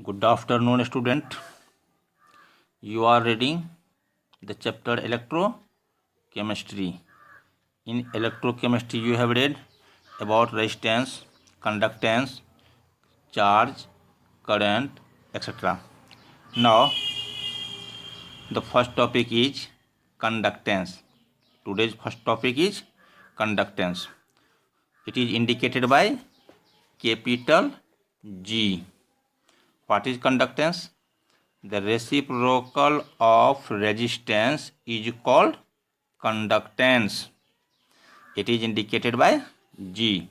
Good afternoon, student. You are reading the chapter electrochemistry. In electrochemistry, you have read about resistance, conductance, charge, current, etc. Now, the first topic is conductance. Today's first topic is conductance. It is indicated by capital G. What is conductance? The reciprocal of resistance is called conductance. It is indicated by G.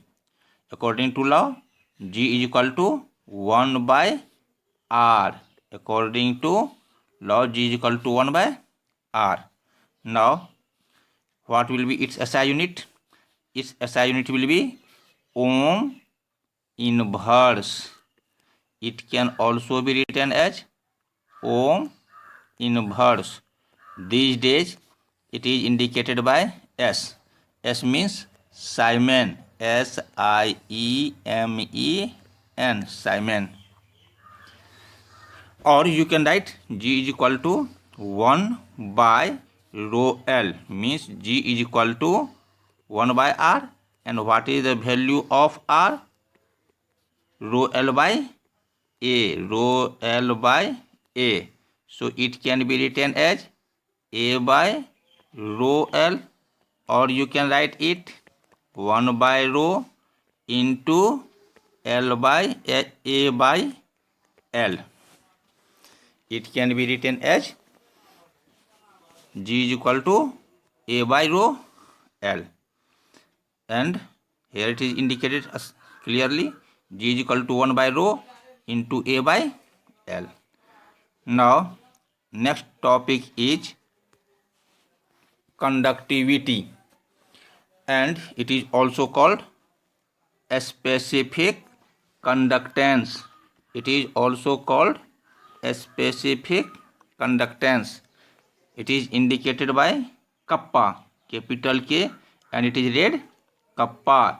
According to law, G is equal to 1 by R. According to law, G is equal to 1 by R. Now, what will be its SI unit? Its SI unit will be ohm inverse. It can also be written as ohm inverse. These days it is indicated by S. S means Siemen. S-I-E-M-E-N. Siemen. Or you can write G is equal to 1 by rho L. Means G is equal to 1 by R. And what is the value of R? Rho L by A. Rho L by A. So it can be written as A by rho L, or you can write it 1 by rho into L by A by L. It can be written as G is equal to A by rho L. And here it is indicated as clearly G is equal to 1 by rho into A by L. Now, next topic is conductivity, and it is also called specific conductance. It is also called specific conductance. It is indicated by kappa, capital K, and it is read kappa,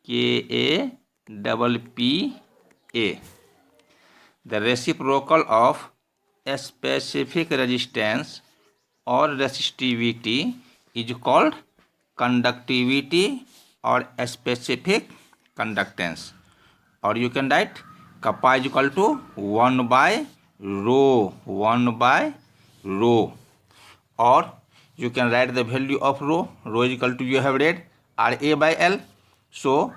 K-A-P-P-A. The reciprocal of a specific resistance or resistivity is called conductivity or specific conductance. Or you can write kappa is equal to 1 by rho, 1 by rho. Or you can write the value of rho. Rho is equal to, you have read, RA by L. So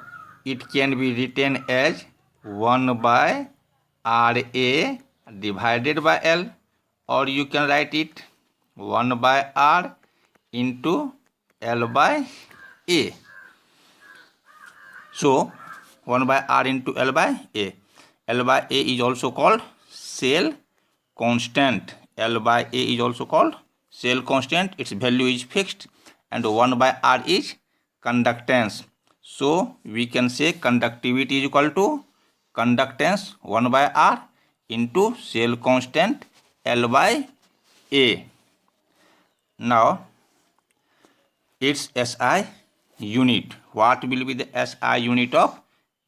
it can be written as 1 by RA divided by L, or you can write it 1 by R into L by A. So 1 by R into L by A. L by A is also called cell constant. L by A is also called cell constant. Its value is fixed, and 1 by R is conductance. So we can say conductivity is equal to conductance 1 by R into cell constant L by A. Now, its SI unit. What will be the SI unit of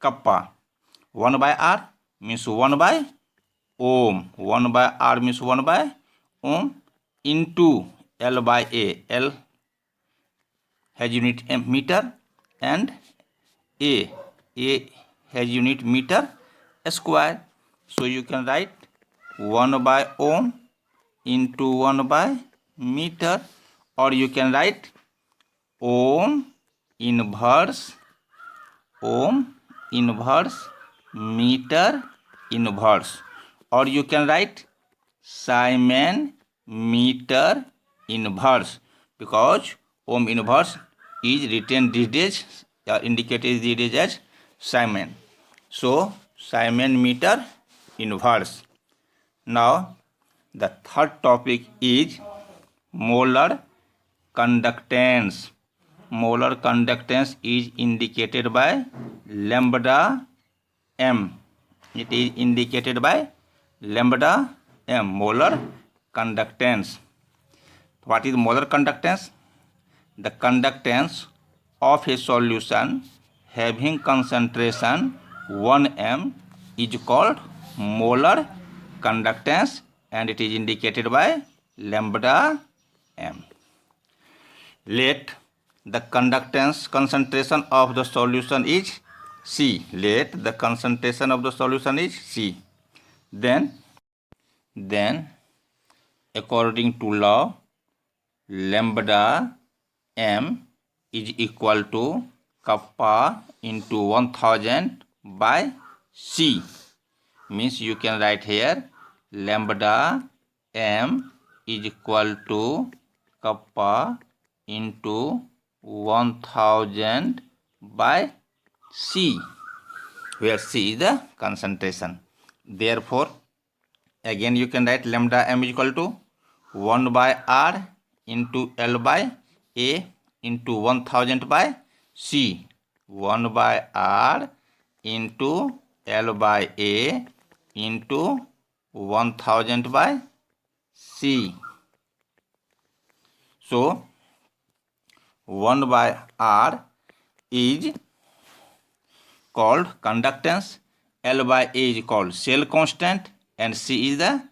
kappa? 1 by R means 1 by ohm. 1 by R means 1 by ohm into L by A. L has unit meter and A has unit meter square. So you can write 1 by ohm into 1 by meter, or you can write ohm inverse meter inverse, or you can write Siemen meter inverse, because ohm inverse is written these days, indicated these days as Siemen. So Siemen meter inverse. Now the third topic is molar conductance. Molar conductance is indicated by lambda m. It is indicated by lambda m, molar conductance. What is molar conductance? The conductance of a solution having concentration 1 m is called molar conductance and it is indicated by lambda m. Let the conductance concentration of the solution is C. Let the concentration of the solution is C. Then according to law, lambda m is equal to kappa into 1000 by C. Means you can write here lambda m is equal to kappa into 1000 by C, where C is the concentration. Therefore, again you can write lambda m is equal to 1 by R into L by A into 1000 by C. 1 by R into L by A into 1000 by C. So 1 by R is called conductance, L by A is called cell constant, and C is the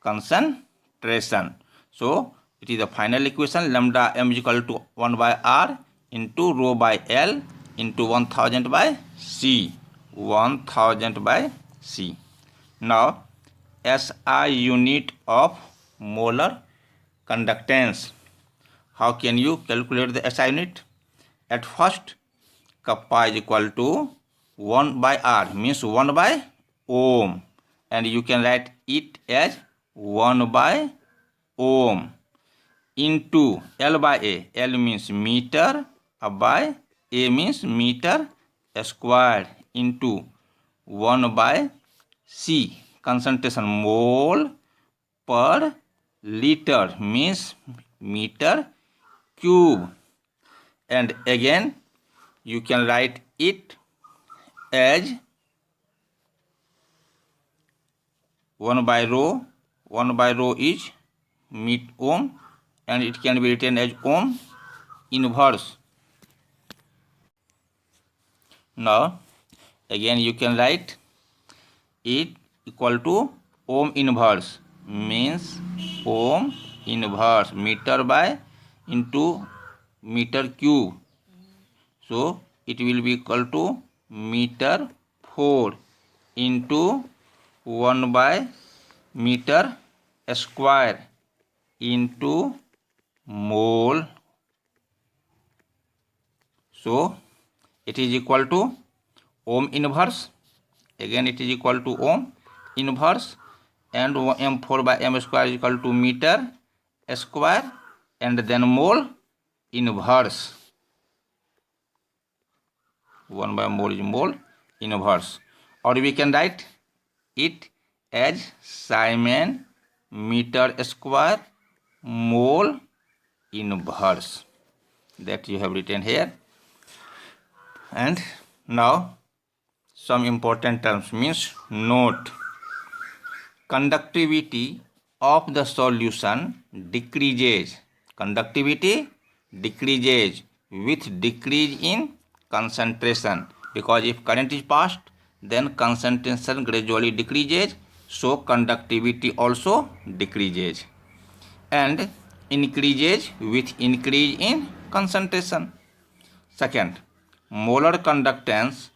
concentration. So it is the final equation, lambda m is equal to 1 by R into rho by L into 1000 by C. 1000 by C. Now SI unit of molar conductance. How can you calculate the SI unit? At first, kappa is equal to 1 by R, means 1 by ohm, and you can write it as 1 by ohm into L by A. L means meter by A means meter square into 1 by C, concentration mole per liter means meter cube, and again you can write it as 1 by rho. 1 by rho is ohm, and it can be written as ohm inverse. Now again you can write it equal to ohm inverse, means ohm inverse meter by into meter cube. So it will be equal to meter 4 into 1 by meter square into mole. So it is equal to ohm inverse. Again it is equal to ohm inverse, and m4 by m square is equal to meter square, and then mole inverse. 1 by mole is mole inverse, or we can write it as Simon meter square mole inverse, that you have written here. And now some important terms, means note. Conductivity of the solution decreases. Conductivity decreases with decrease in concentration, because if current is passed, then concentration gradually decreases, so conductivity also decreases, and increases with increase in concentration. Second, molar conductance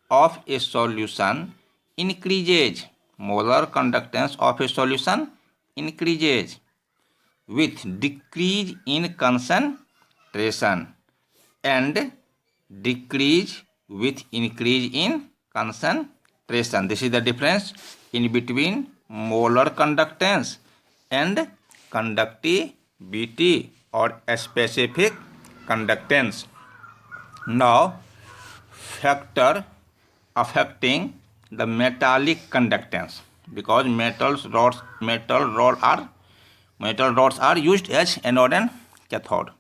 of a solution increases. Molar conductance of a solution increases with decrease in concentration, and decrease with increase in concentration. This is the difference in between molar conductance and conductivity or specific conductance. Now, factor affecting the metallic conductance, because metal rods are used as anode and cathode.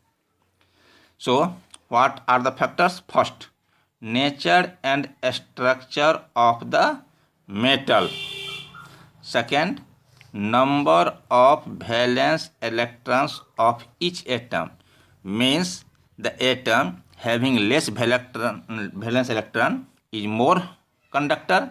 So what are the factors? First, nature and structure of the metal. Second, number of valence electrons of each atom, means the atom having less valence electron is more conductor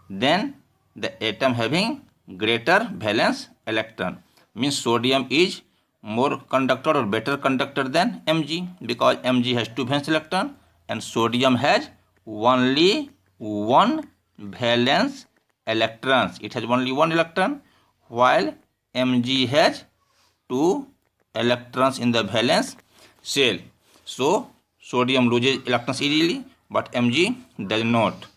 than the atom having greater valence electron. Means sodium is more conductor or better conductor than Mg, because Mg has 2 valence electron and sodium has only 1 valence electrons. It has only 1 electron, while Mg has 2 electrons in the valence shell. So sodium loses electrons easily, but Mg does not,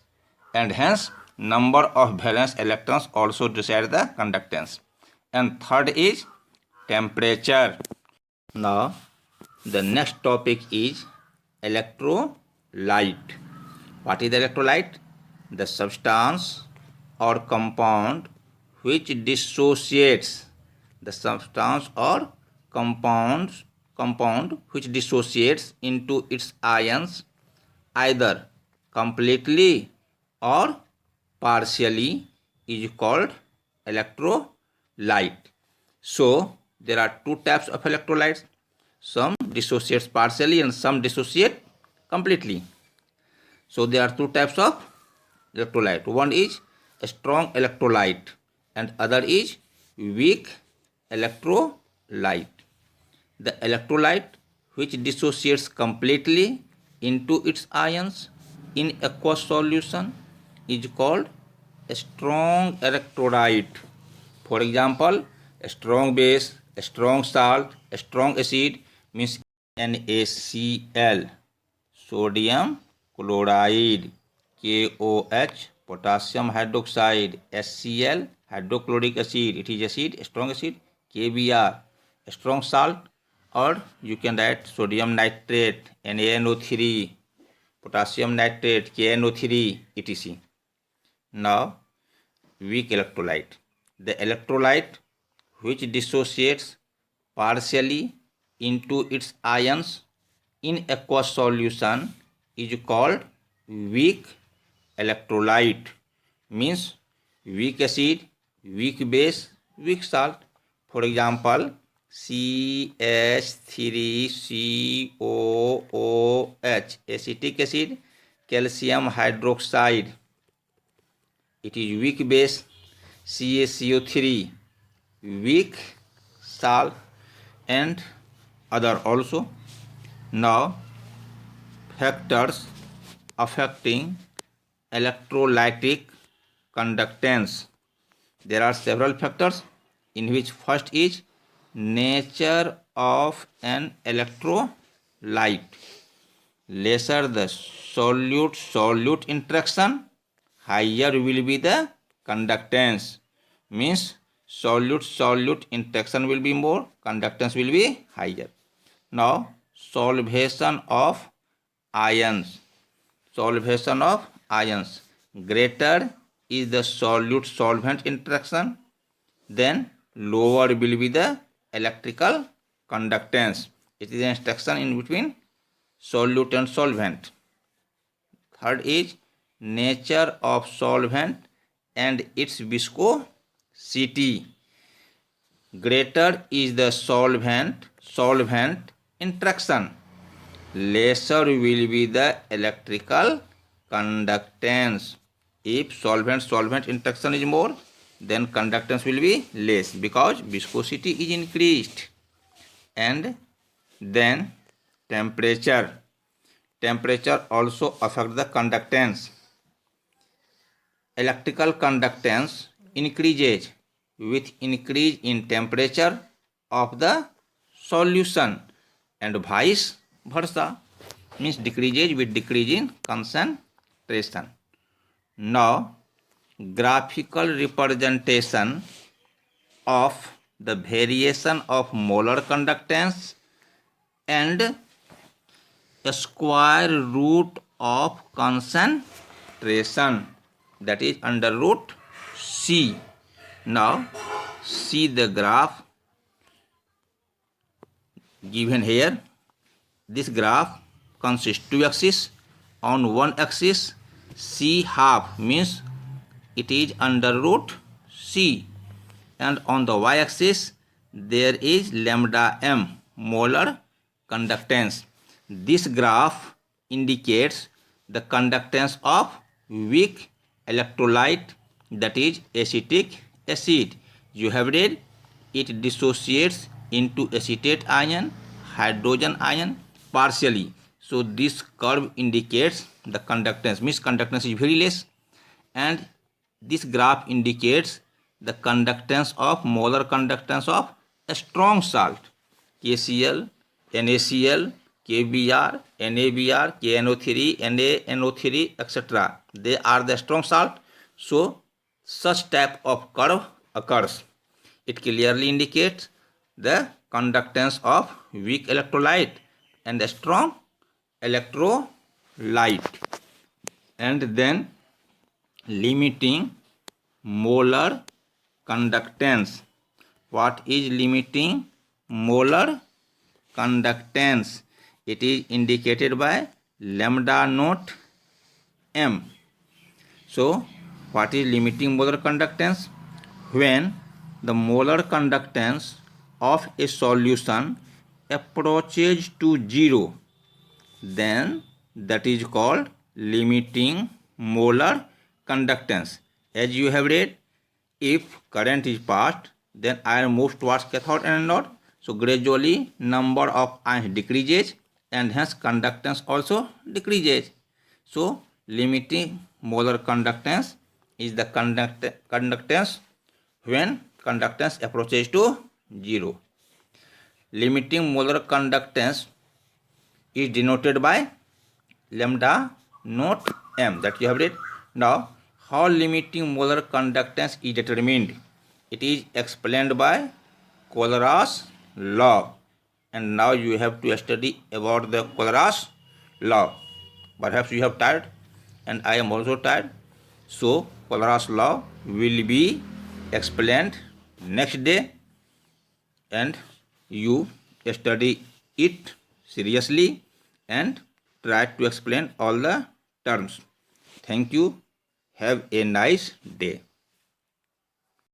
and hence number of valence electrons also decide the conductance. And third is temperature. Now the next topic is electrolyte. What is electrolyte? The substance or compound which dissociates, the substance or compound which dissociates into its ions either completely or partially is called electrolyte. So there are two types of electrolytes. Some dissociates partially and some dissociate completely. So there are two types of electrolyte. One is a strong electrolyte and other is weak electrolyte. The electrolyte which dissociates completely into its ions in aqueous solution is called a strong electrolyte. For example, a strong base, a strong salt, a strong acid means NaCl, sodium chloride, KOH, potassium hydroxide, HCl, hydrochloric acid, it is acid, strong acid, KBr, a strong salt, or you can write sodium nitrate, NaNO3, potassium nitrate, KNO3, etc. Now, weak electrolyte. The electrolyte which dissociates partially into its ions in aqueous solution is called weak electrolyte. Means weak acid, weak base, weak salt. For example, CH3COOH, acetic acid, calcium hydroxide, it is weak base. CaCO3, weak salt, and other also. Now factors affecting electrolytic conductance. There are several factors, in which first is nature of an electrolyte. Lesser the solute interaction, higher will be the conductance. Means solute interaction will be more, conductance will be higher. Now solvation of ions. Greater is the solute solvent interaction, then lower will be the electrical conductance. It is an interaction in between solute and solvent. Third is nature of solvent and its viscosity. Greater is the solvent interaction, lesser will be the electrical conductance. If solvent interaction is more, then conductance will be less because viscosity is increased. And then temperature also affects the conductance. Electrical conductance increases with increase in temperature of the solution and vice versa, means decreases with decrease in concentration. Now graphical representation of the variation of molar conductance and a square root of concentration, that is under root C. Now see the graph given here. This graph consists two axes. On one axis C half means it is under root C, and on the y axis there is lambda m, molar conductance. This graph indicates the conductance of weak electrolyte, that is acetic acid. You have read it dissociates into acetate ion, hydrogen ion partially. So this curve indicates the conductance, means conductance is very less, and this graph indicates the conductance of molar conductance of a strong salt, KCl, NaCl, KBr, NaBr, KNO3, NaNO3, etc. They are the strong salt. So such type of curve occurs. It clearly indicates the conductance of weak electrolyte and the strong electrolyte. And then limiting molar conductance. What is limiting molar conductance? It is indicated by lambda naught m. So what is limiting molar conductance? When the molar conductance of a solution approaches to 0, then that is called limiting molar conductance. As you have read, if current is passed, then ion moves towards cathode and anode. So gradually number of ions decreases and hence conductance also decreases. So limiting molar conductance is the conductance when conductance approaches to 0. Limiting molar conductance is denoted by lambda naught m, that you have read. Now how limiting molar conductance is determined? It is explained by Kohlraasch law, and now you have to study about the Kohlraasch law. Perhaps you have tired, and I am also tired. So Kohlraasch law will be explained next day, and you study it seriously and try to explain all the terms. Thank you. Have a nice day.